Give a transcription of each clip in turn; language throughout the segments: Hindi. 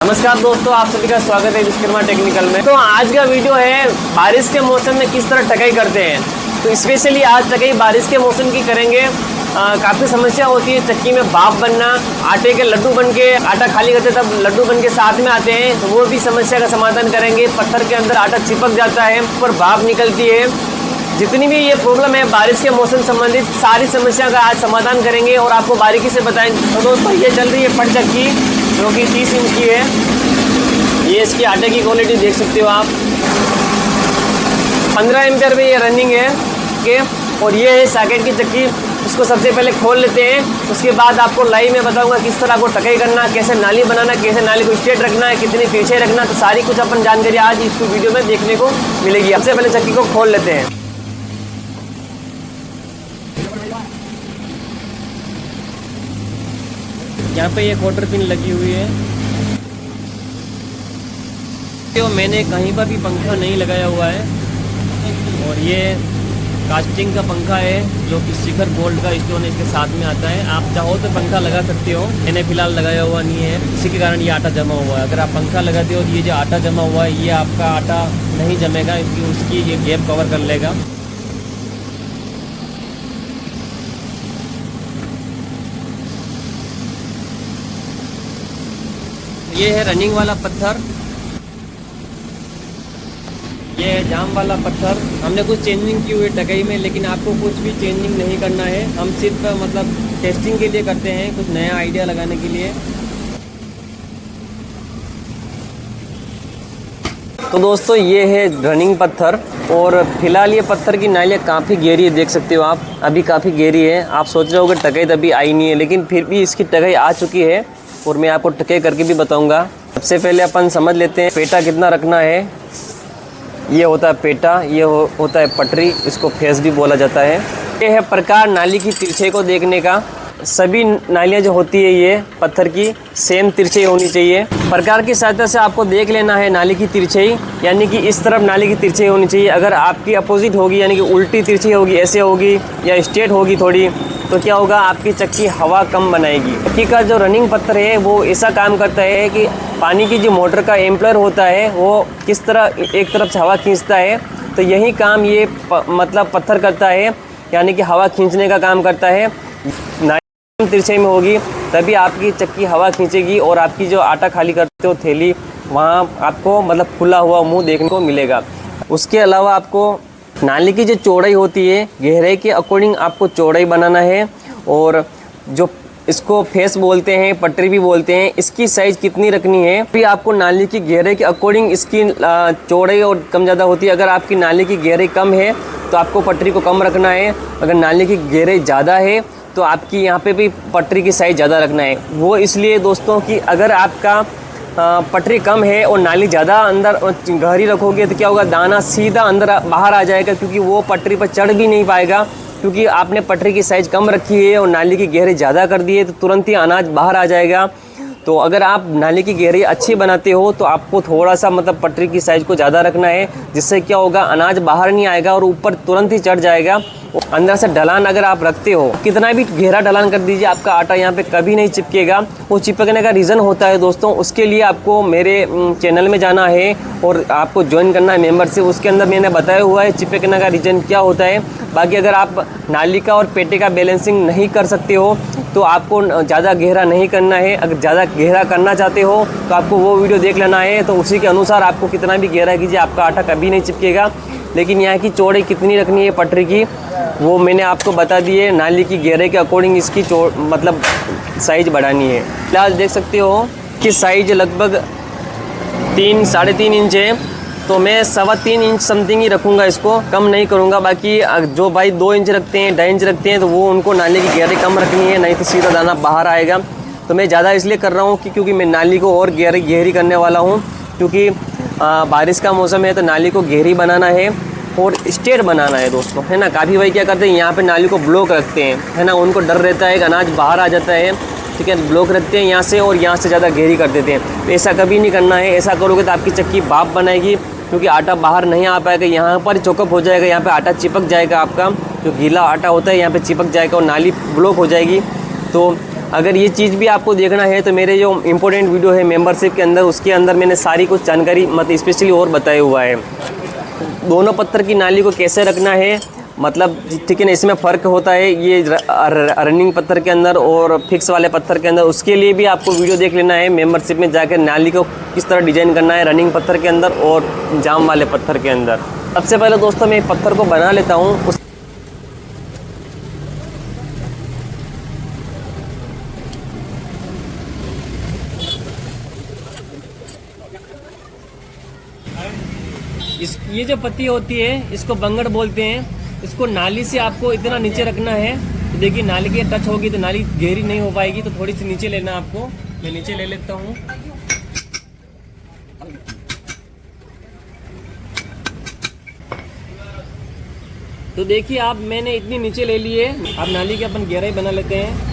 नमस्कार दोस्तों, आप सभी का स्वागत है विश्वकर्मा टेक्निकल में। तो आज का वीडियो है बारिश के मौसम में किस तरह टकाई करते हैं। तो स्पेशली आज टकाई बारिश के मौसम की करेंगे। काफ़ी समस्या होती है चक्की में भाप बनना, आटे के लड्डू बन के आटा खाली करते तब लड्डू बन के साथ में आते हैं, तो वो भी समस्या का समाधान करेंगे। पत्थर के अंदर आटा चिपक जाता है, ऊपर भाप निकलती है। जितनी भी ये प्रॉब्लम है बारिश के मौसम संबंधित सारी समस्या का आज समाधान करेंगे और आपको बारीकी से बताएंगे। तो दोस्तों ये चल रही है पट चक्की जो कि 30 इंच की है। ये इसकी आटे की क्वालिटी देख सकते हो आप। 15 एम्पियर में ये रनिंग है के। और ये है सॉकेट की चक्की। इसको सबसे पहले खोल लेते हैं, उसके बाद आपको लाइव में बताऊंगा किस तरह आपको टकाई करना, कैसे नाली बनाना, कैसे नाली को स्ट्रेट रखना है, कितनी पीछे रखना। तो सारी कुछ अपन जानकारी आज इस वीडियो में देखने को मिलेगी। सबसे पहले चक्की को खोल लेते हैं। यहाँ पे ये क्वार्टर पिन लगी हुई है। तो मैंने कहीं पर भी पंखा नहीं लगाया हुआ है और ये कास्टिंग का पंखा है जो कि शिखर गोल्ड का स्टोन इसके साथ में आता है। आप चाहो तो पंखा लगा सकते हो, मैंने फिलहाल लगाया हुआ नहीं है, इसी के कारण ये आटा जमा हुआ है। अगर आप पंखा लगाते हो तो ये जो आटा जमा हुआ है ये आपका आटा नहीं जमेगा, क्योंकि उसकी ये गैप कवर कर लेगा। ये है रनिंग वाला पत्थर, ये है जाम वाला पत्थर। हमने कुछ चेंजिंग की हुई है टकाई में, लेकिन आपको कुछ भी चेंजिंग नहीं करना है। हम सिर्फ मतलब टेस्टिंग के लिए करते हैं, कुछ नया आइडिया लगाने के लिए। तो दोस्तों ये है रनिंग पत्थर और फिलहाल ये पत्थर की नालियाँ काफ़ी गहरी है, देख सकते हो आप। अभी काफ़ी गहरी है। आप सोच रहे हो कि टकाई तभी आई नहीं है, लेकिन फिर भी इसकी टकाई आ चुकी है और मैं आपको टके करके भी बताऊंगा। सबसे पहले अपन समझ लेते हैं पेटा कितना रखना है। ये होता है पेटा, ये होता है पटरी, इसको फेस भी बोला जाता है। ये है प्रकार नाली की तिरछाई को देखने का। सभी नालियाँ जो होती है ये पत्थर की सेम तिरछाई होनी चाहिए। प्रकार की सहायता से आपको देख लेना है नाली की तिरछाई, यानी कि इस तरफ नाली की तिरछाई होनी चाहिए। अगर आपकी अपोजिट होगी यानी कि उल्टी तिरछाई होगी, ऐसे होगी या स्ट्रेट होगी थोड़ी, तो क्या होगा, आपकी चक्की हवा कम बनाएगी। चक्की का जो रनिंग पत्थर है वो ऐसा काम करता है कि पानी की जो मोटर का एम्पलर होता है वो किस तरह एक तरफ से हवा खींचता है, तो यही काम ये मतलब पत्थर करता है, यानी कि हवा खींचने का काम करता है। नाली तिरछाई में होगी तभी आपकी चक्की हवा खींचेगी और आपकी जो आटा खाली करते हो थैली, वहाँ आपको मतलब खुला हुआ मुँह देखने को मिलेगा। उसके अलावा आपको नाली की जो चौड़ाई होती है, गहराई के अकॉर्डिंग आपको चौड़ाई बनाना है। और जो इसको फेस बोलते हैं, पटरी भी बोलते हैं, इसकी साइज़ कितनी रखनी है फिर आपको नाली की गहराई के अकॉर्डिंग इसकी चौड़ाई और कम ज़्यादा होती है। अगर आपकी नाली की गहराई कम है तो आपको पटरी को कम रखना है। अगर नाली की गहराई ज़्यादा है तो आपकी यहाँ पे भी पटरी की साइज़ ज़्यादा रखना है। वो इसलिए दोस्तों कि अगर आपका पटरी कम है और नाली ज़्यादा अंदर गहरी रखोगे तो क्या होगा, दाना सीधा अंदर बाहर आ जाएगा, क्योंकि वो पटरी पर चढ़ भी नहीं पाएगा, क्योंकि आपने पटरी की साइज़ कम रखी है और नाली की गहराई ज़्यादा कर दी है, तो तुरंत ही अनाज बाहर आ जाएगा। तो अगर आप नाली की गहराई अच्छी बनाते हो तो आपको थोड़ा सा मतलब पटरी की साइज़ को ज़्यादा रखना है, जिससे क्या होगा, अनाज बाहर नहीं आएगा और ऊपर तुरंत ही चढ़ जाएगा। अंदर से ढलान अगर आप रखते हो, कितना भी गहरा ढलान कर दीजिए, आपका आटा यहाँ पे कभी नहीं चिपकेगा। वो चिपकने का रीज़न होता है दोस्तों, उसके लिए आपको मेरे चैनल में जाना है और आपको ज्वाइन करना है मेंबरशिप। उसके अंदर मैंने बताया हुआ है चिपकने का रीज़न क्या होता है। बाकी अगर आप नाली का और पेटे का बैलेंसिंग नहीं कर सकते हो तो आपको ज़्यादा गहरा नहीं करना है। अगर ज़्यादा गहरा करना चाहते हो तो आपको वो वीडियो देख लेना है, तो उसी के अनुसार आपको कितना भी गहरा कीजिए आपका आटा कभी नहीं चिपकेगा। लेकिन यहाँ की चौड़ाई कितनी रखनी है पटरी की वो मैंने आपको बता दी है। नाली की गहराई के अकॉर्डिंग इसकी मतलब साइज़ बढ़ानी है। फिलहाल देख सकते हो कि साइज़ लगभग 3-3.5 इंच है, तो मैं 3.25 इंच समथिंग ही रखूँगा, इसको कम नहीं करूँगा। बाकी जो भाई 2 इंच रखते हैं, 2.5 इंच रखते हैं, तो वो उनको नाली की गहराई कम रखनी है, नहीं तो सीधा दाना बाहर आएगा। तो मैं ज़्यादा इसलिए कर रहा हूँ कि क्योंकि मैं नाली को और गहरी करने वाला हूँ, क्योंकि बारिश का मौसम है तो नाली को गहरी बनाना है और स्ट्रेट बनाना है दोस्तों, है ना। काफ़ी भाई क्या करते हैं, यहाँ पे नाली को ब्लॉक रखते हैं, है ना, उनको डर रहता है कि अनाज बाहर आ जाता है, ठीक है, ब्लॉक रखते हैं यहाँ से और यहाँ से ज़्यादा गहरी कर देते हैं। तो ऐसा कभी नहीं करना है। ऐसा करोगे तो आपकी चक्की भाप बनाएगी, क्योंकि आटा बाहर नहीं आ पाएगा, यहाँ पर चौकअप हो जाएगा, यहाँ पर आटा चिपक जाएगा, आपका जो गीला आटा होता है यहाँ पर चिपक जाएगा और नाली ब्लॉक हो जाएगी। तो अगर ये चीज़ भी आपको देखना है तो मेरे जो इम्पोर्टेंट वीडियो है मेंबरशिप के अंदर, उसके अंदर मैंने सारी कुछ जानकारी मतलब स्पेशली और बताया हुआ है। दोनों पत्थर की नाली को कैसे रखना है, मतलब ठीक है ना, इसमें फ़र्क होता है ये रनिंग पत्थर के अंदर और फिक्स वाले पत्थर के अंदर। उसके लिए भी आपको वीडियो देख लेना है मेंबरशिप में जाकर, नाली को किस तरह डिज़ाइन करना है रनिंग पत्थर के अंदर और जाम वाले पत्थर के अंदर। सबसे पहले दोस्तों मैं पत्थर को बना लेता हूँ। ये जो पत्ती होती है इसको बंगड़ बोलते हैं। इसको नाली से आपको इतना नीचे रखना है, तो देखिए नाली के टच होगी तो नाली गहरी नहीं हो पाएगी, तो थोड़ी सी नीचे लेना आपको। मैं नीचे ले लेता हूँ। तो देखिए आप, मैंने इतनी नीचे ले ली है। अब नाली की अपन गहराई बना लेते हैं।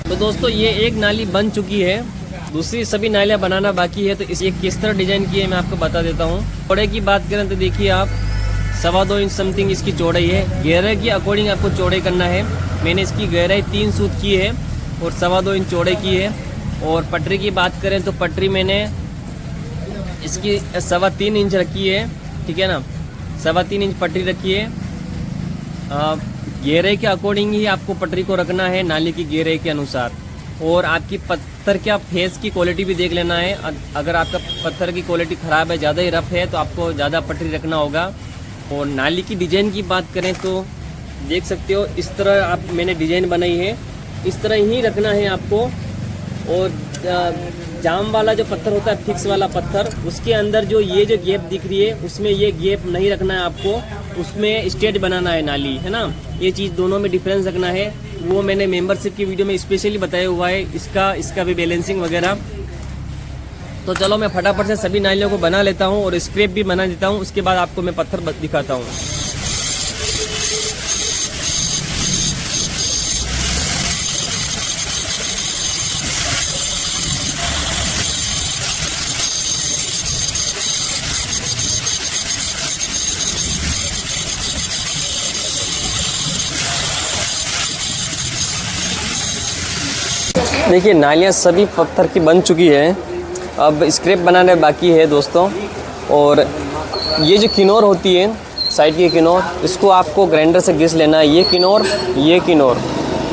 तो दोस्तों ये एक नाली बन चुकी है, दूसरी सभी नालियाँ बनाना बाकी है। तो इसे किस तरह डिजाइन की है मैं आपको बता देता हूँ। चौड़ाई की बात करें तो देखिए आप, 2.25 इंच समथिंग इसकी चौड़ाई है। गहराई के अकॉर्डिंग आपको चौड़ाई करना है। मैंने इसकी गहराई 3 सूत की है और 2.25 इंच चौड़ाई की है। और पटरी की बात करें तो पटरी मैंने इसकी 3.25 इंच रखी है, ठीक है ना, 3.25 इंच पटरी रखी है। गहराई के अकॉर्डिंग ही आपको पटरी को रखना है, नाली की गहराई के अनुसार। और आपकी पत्थर का फेस की क्वालिटी भी देख लेना है। अगर आपका पत्थर की क्वालिटी ख़राब है, ज़्यादा ही रफ है, तो आपको ज़्यादा पटरी रखना होगा। और नाली की डिज़ाइन की बात करें तो देख सकते हो इस तरह आप मैंने डिज़ाइन बनाई है, इस तरह ही रखना है आपको। और जाम वाला जो पत्थर होता है, फिक्स वाला पत्थर, उसके अंदर जो ये जो गैप दिख रही है उसमें ये गैप नहीं रखना है आपको, उसमें स्ट्रेट बनाना है नाली, है ना। ये चीज़ दोनों में डिफरेंस रखना है, वो मैंने मेंबरशिप की वीडियो में स्पेशली बताया हुआ है, इसका भी बैलेंसिंग वगैरह। तो चलो मैं फटाफट से सभी नालियों को बना लेता हूँ और स्क्रैप भी बना देता हूँ, उसके बाद आपको मैं पत्थर दिखाता हूँ। देखिए नालियाँ सभी पत्थर की बन चुकी है, अब स्क्रैप बनाने बाकी है दोस्तों। और ये जो किनोर होती है साइड की किनोर, इसको आपको ग्राइंडर से घिस लेना है। ये किनोर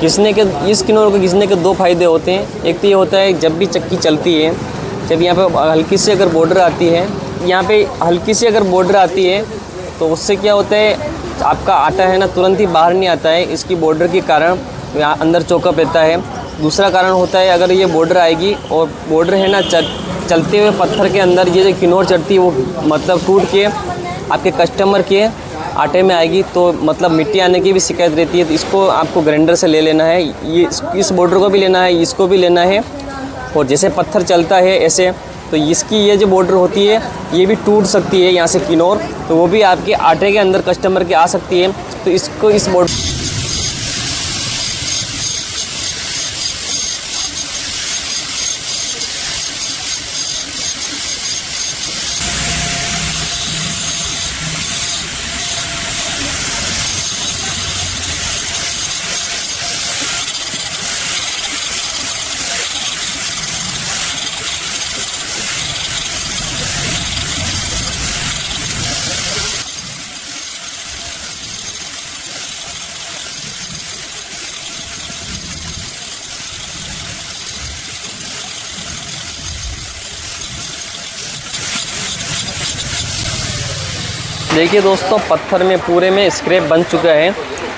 घिसने के, इस किनोर को घिसने के 2 फ़ायदे होते हैं। एक तो ये होता है जब भी चक्की चलती है, जब यहाँ पे हल्की सी अगर बॉर्डर आती है, यहाँ पे हल्की सी अगर बॉर्डर आती है तो उससे क्या होता है, आपका आटा है ना तुरंत ही बाहर नहीं आता है, इसकी बॉर्डर के कारण यहाँ अंदर चौकअप रहता है। दूसरा कारण होता है, अगर ये बॉर्डर आएगी और बॉर्डर है ना चलते हुए पत्थर के अंदर ये जो किनोर चढ़ती है वो मतलब टूट के आपके कस्टमर के आटे में आएगी, तो मतलब मिट्टी आने की भी शिकायत रहती है। तो इसको आपको ग्राइंडर से ले लेना है, ये इस बॉर्डर को भी लेना है, इसको भी लेना है। और जैसे पत्थर चलता है ऐसे, तो इसकी ये जो बॉर्डर होती है ये भी टूट सकती है यहाँ से किनोर, तो वो भी आपके आटे के अंदर कस्टमर के आ सकती है। तो इसको इस बॉर्डर देखिए दोस्तों, पत्थर में पूरे में स्क्रैप बन चुका है।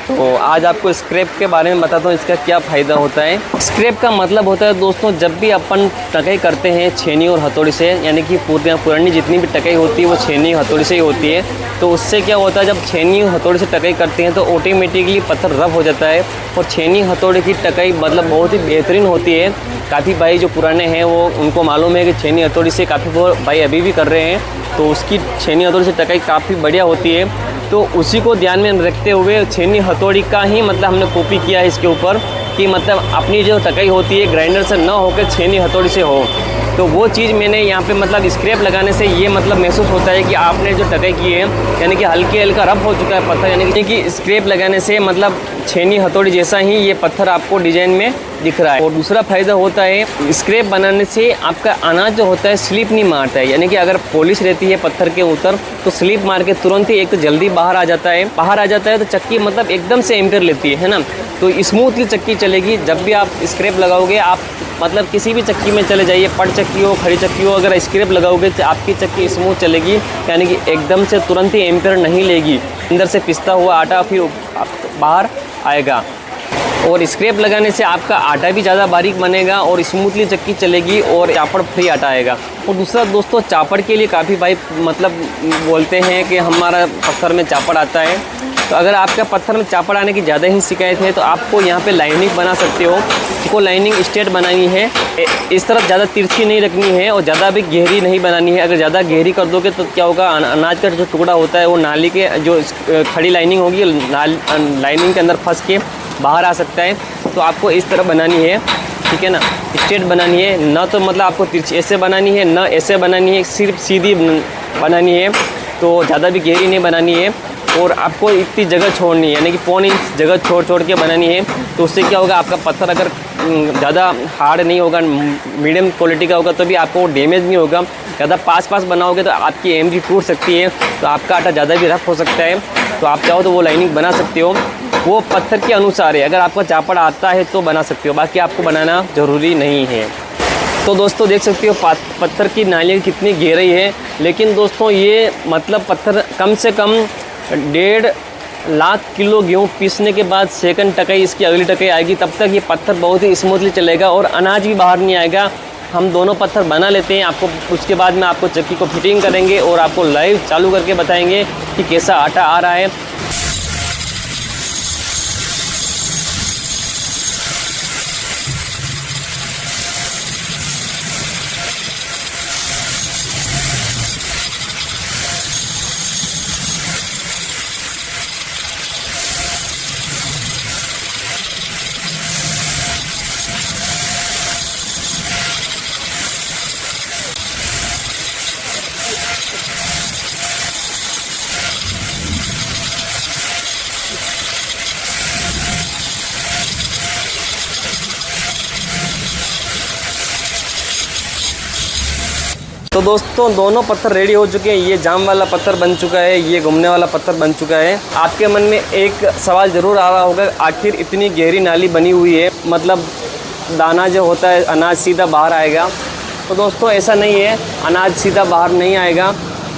तो आज आपको स्क्रैप के बारे में बताता हूँ, इसका क्या फ़ायदा होता है। स्क्रैप का मतलब होता है दोस्तों, जब भी अपन टकाई करते हैं छेनी और हथौड़ी से, यानी कि पुरानी जितनी भी टकाई होती है वो छेनी हथौड़ी से ही होती है। तो उससे क्या होता है, जब छेनी हथौड़ी से टकाई करते हैं तो ऑटोमेटिकली पत्थर रफ हो जाता है। और छेनी हथौड़ी की टकाई मतलब बहुत ही बेहतरीन होती है। काफ़ी भाई जो पुराने हैं वो उनको मालूम है कि छेनी हथौड़ी से काफ़ी भाई अभी भी कर रहे हैं, तो उसकी छेनी हथौड़ी से टकाई काफ़ी बढ़िया होती है। तो उसी को ध्यान में रखते हुए छेनी हथौड़ी का ही मतलब हमने कॉपी किया है इसके ऊपर, कि मतलब अपनी जो टकाई होती है ग्राइंडर से ना होकर छेनी हथौड़ी से हो। तो वो चीज़ मैंने यहाँ पे मतलब स्क्रैप लगाने से ये मतलब महसूस होता है कि आपने जो टकाई की है यानी कि हल्के हल्का रफ हो चुका है पत्थर, यानी कि स्क्रैप लगाने से मतलब छेनी हथौड़ी जैसा ही ये पत्थर आपको डिजाइन में दिख रहा है। और दूसरा फ़ायदा होता है स्क्रैप बनाने से आपका अनाज जो होता है स्लिप नहीं मारता है, यानी कि अगर पॉलिश रहती है पत्थर के ऊपर तो स्लिप मार के तुरंत ही एक तो जल्दी बाहर आ जाता है तो चक्की मतलब एकदम से एम्पियर लेती है ना, तो स्मूथली चक्की चलेगी। जब भी आप स्क्रैप लगाओगे, आप मतलब किसी भी चक्की में चले जाइए, पट चक्की हो खड़ी चक्की हो, अगर स्क्रैप लगाओगे तो आपकी चक्की स्मूथ चलेगी, यानी कि एकदम से तुरंत ही एम्पियर नहीं लेगी, अंदर से पिसता हुआ आटा फिर बाहर आएगा। और स्क्रैप लगाने से आपका आटा भी ज़्यादा बारीक बनेगा और स्मूथली चक्की चलेगी और चापड़ फ्री आटा आएगा। और दूसरा दोस्तों, चापड़ के लिए काफ़ी भाई मतलब बोलते हैं कि हमारा पत्थर में चापड़ आता है, तो अगर आपका पत्थर में चापड़ आने की ज़्यादा ही शिकायत है तो आपको यहाँ पे लाइनिंग बना सकते हो। आपको लाइनिंग स्ट्रेट बनानी है, इस तरफ ज़्यादा तिरछी नहीं रखनी है और ज़्यादा भी गहरी नहीं बनानी है। अगर ज़्यादा गहरी कर दोगे तो क्या होगा, अनाज का जो टुकड़ा होता है वो नाली के जो खड़ी लाइनिंग होगी लाइनिंग के अंदर फंस के बाहर आ सकता है। तो आपको इस तरह बनानी है, ठीक है ना, स्ट्रेट बनानी है, ना तो मतलब आपको तिरछी ऐसे बनानी है ना ऐसे बनानी है, सिर्फ सीधी बनानी है, तो ज़्यादा भी गहरी नहीं बनानी है। और आपको इतनी जगह छोड़नी है, यानी कि 1.25 इंच जगह छोड़ के बनानी है। तो उससे क्या होगा, आपका पत्थर अगर ज़्यादा हार्ड नहीं होगा, मीडियम क्वालिटी का होगा तो भी आपको डैमेज नहीं होगा। ज़्यादा पास बनाओगे तो आपकी एमरी टूट सकती है, तो आपका आटा ज़्यादा भी रफ हो सकता है। तो आप चाहो तो वो लाइनिंग बना सकते हो, वो पत्थर के अनुसार है। अगर आपका चापड़ आता है तो बना सकते हो, बाकी आपको बनाना ज़रूरी नहीं है। तो दोस्तों देख सकते हो पत्थर की नाली कितनी गहराई है, लेकिन दोस्तों ये मतलब पत्थर कम से कम 1.5 लाख किलो गेहूँ पीसने के बाद सेकंड टकाई इसकी अगली टकाई आएगी, तब तक ये पत्थर बहुत ही स्मूथली चलेगा और अनाज भी बाहर नहीं आएगा। हम दोनों पत्थर बना लेते हैं, आपको उसके बाद में आपको चक्की को फिटिंग करेंगे और आपको लाइव चालू करके बताएंगे कि कैसा आटा आ रहा है। तो दोस्तों दोनों पत्थर रेडी हो चुके हैं, ये जाम वाला पत्थर बन चुका है, ये घूमने वाला पत्थर बन चुका है। आपके मन में एक सवाल ज़रूर आ रहा होगा, आखिर इतनी गहरी नाली बनी हुई है, मतलब दाना जो होता है अनाज सीधा बाहर आएगा? तो दोस्तों ऐसा नहीं है, अनाज सीधा बाहर नहीं आएगा,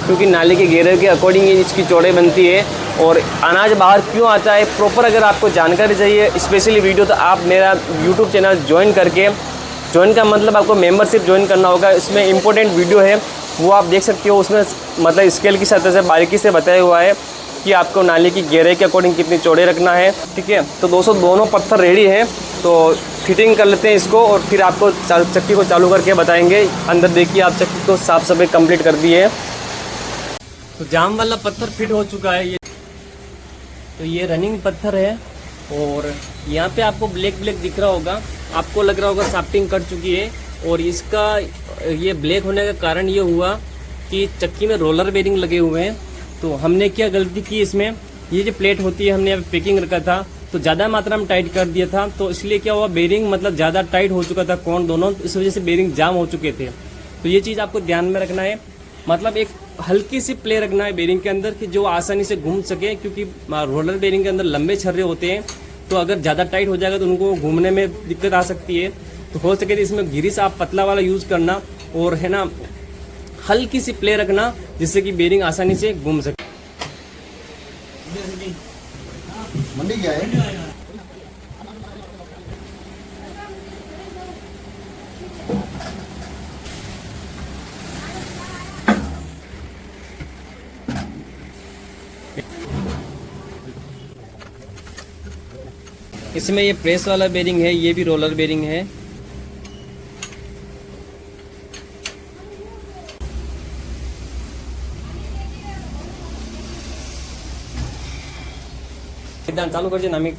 क्योंकि नाली के घेरे के अकॉर्डिंग ही इसकी चौड़ाई बनती है। और अनाज बाहर क्यों आता है प्रॉपर अगर आपको जानकारी चाहिए स्पेशली वीडियो, तो आप मेरा यूट्यूब चैनल ज्वाइन का मतलब आपको मेंबरशिप ज्वाइन करना होगा। इसमें इंपॉर्टेंट वीडियो है, वो आप देख सकते हो। उसमें मतलब स्केल की सतह से बारीकी से बताया हुआ है कि आपको नाली की गहराई के अकॉर्डिंग कितनी चौड़े रखना है, ठीक है। तो दोस्तों दोनों पत्थर रेडी हैं, तो फिटिंग कर लेते हैं इसको और फिर आपको चक्की को चालू करके बताएंगे। अंदर देखिए आप चक्की को साफ सफाई कंप्लीट कर दी है। तो जाम वाला पत्थर फिट हो चुका है, तो ये रनिंग पत्थर है और यहाँ पे आपको ब्लैक दिख रहा होगा, आपको लग रहा होगा साफ्टिंग कर चुकी है। और इसका ये ब्लैक होने का कारण ये हुआ कि चक्की में रोलर बेरिंग लगे हुए हैं। तो हमने क्या गलती की, इसमें ये जो प्लेट होती है हमने पैकिंग रखा था तो ज़्यादा मात्रा में टाइट कर दिया था, तो इसलिए क्या हुआ बेरिंग मतलब ज़्यादा टाइट हो चुका था कोण दोनों, तो इस वजह से बेरिंग जाम हो चुके थे। तो ये चीज़ आपको ध्यान में रखना है, मतलब एक हल्की सी प्ले रखना है बेरिंग के अंदर कि जो आसानी से घूम सके, क्योंकि रोलर बेरिंग के अंदर लंबे छर्रे होते हैं, तो अगर ज़्यादा टाइट हो जाएगा तो उनको घूमने में दिक्कत आ सकती है। तो हो सके तो इसमें गिरिस आप पतला वाला यूज़ करना और है ना हल्की सी प्ले रखना, जिससे कि बेरिंग आसानी से घूम सके। मंडी क्या है? इसमें ये प्रेस वाला बेरिंग है, ये भी रोलर बेरिंग है। ध्यान चालू कर नामिक।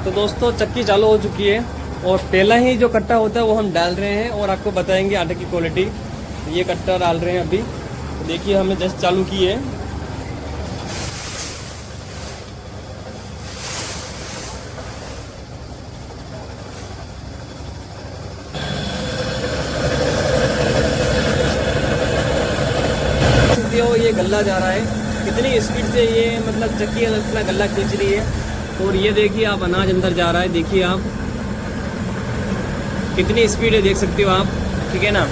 तो दोस्तों चक्की चालू हो चुकी है और पहला ही जो कट्टा होता है वो हम डाल रहे हैं और आपको बताएंगे आटे की क्वालिटी। ये कट्टा डाल रहे हैं अभी, तो देखिए हमने जस्ट चालू की है। ये गल्ला जा रहा है, कितनी स्पीड से ये मतलब चक्की अपना गल्ला खींच रही है। और ये देखिए आप अनाज अंदर जा रहा है, देखिए आप कितनी स्पीड है, देख सकते हो आप, ठीक है ना।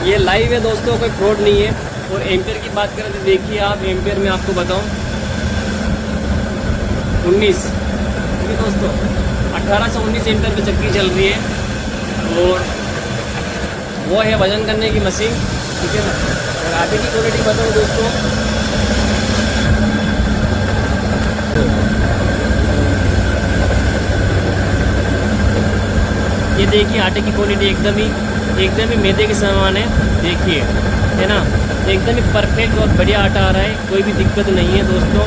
ये लाइव है दोस्तों, कोई फ्रॉड नहीं है। और एम्पेयर की बात करें तो देखिए आप, एम्पेयर में आपको बताऊं 19, ठीक है दोस्तों, 18 से 19 एम्पेयर पे चक्की चल रही है। और वो है वजन करने की मशीन, ठीक है ना। और आटे की क्वालिटी बताऊँ दोस्तों, ये देखिए आटे की क्वालिटी एकदम ही मैदे के समान है, देखिए, है ना। एकदम ही परफेक्ट और बढ़िया आटा आ रहा है, कोई भी दिक्कत नहीं है दोस्तों।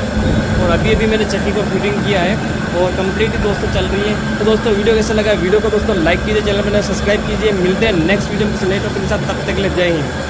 और अभी मैंने चक्की को फिटिंग किया है और कंप्लीट दोस्तों चल रही है। तो दोस्तों वीडियो कैसा लगा, वीडियो को दोस्तों लाइक कीजिए, चैनल पर सब्सक्राइब कीजिए। मिलते हैं नेक्स्ट वीडियो में किसी नए टॉपिक के साथ, तब तक के लिए जय हिंद।